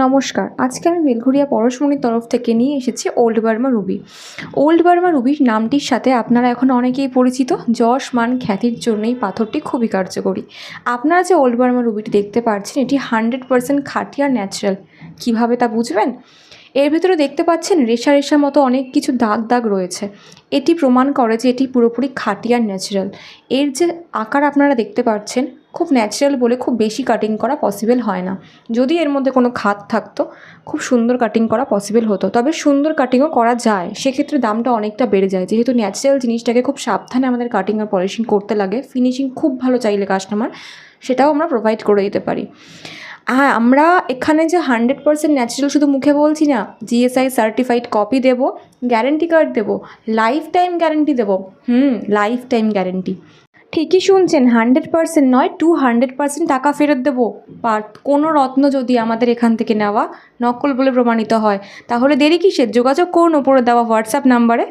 নমস্কার, আজকে আমি বেলঘরিয়া পরশমণির তরফ থেকে নিয়ে এসেছি old Burma ruby. Old Burma রুবির নামটির সাথে আপনারা এখন অনেকেই পরিচিত। যশ মান খ্যাতির জন্য এই পাথরটি খুবই কার্যকরী। আপনারা যে ওল্ড বার্মা রুবিটি দেখতে পাচ্ছেন এটি 100% খাঁটি আর ন্যাচারাল। কীভাবে তা বুঝবেন? এর ভেতরে দেখতে পাচ্ছেন রেশা রেশা মতো অনেক কিছু দাগ দাগ রয়েছে। এটি প্রমাণ করে যে এটি পুরোপুরি খাঁটি আর ন্যাচারাল। এর যে আকার আপনারা দেখতে পাচ্ছেন খুব ন্যাচারাল বলে খুব বেশি কাটিং করা পসিবল হয় না। যদি এর মধ্যে কোনো খাত থাকতো খুব সুন্দর কাটিং করা পসিবল হতো, তবে সুন্দর কাটিংও করা যায়, সেক্ষেত্রে দামটা অনেকটা বেড়ে যায়। যেহেতু ন্যাচারাল জিনিসটাকে খুব সাবধানে আমাদের কাটিং আর পলিশিং করতে লাগে, ফিনিশিং খুব ভালো চাইলে কাস্টমার সেটাও আমরা প্রোভাইড করে দিতে পারি। হ্যাঁ, আমরা এখানে যে 100% ন্যাচারাল শুধু মুখে বলছি না, জিএসআই সার্টিফাইড কপি দেবো, গ্যারেন্টি কার্ড দেবো, লাইফ টাইম গ্যারেন্টি দেবো। Life time guarantee. ঠিকই শুনছেন, 100% নয়, 200% টাকা ফেরত দেবো। কোনো রত্ন যদি আমাদের এখান থেকে নেওয়া নকল বলে প্রমাণিত হয়, তাহলে দেরি কিসের? যোগাযোগ করুন ওপরে দেওয়া হোয়াটসঅ্যাপ নাম্বারে।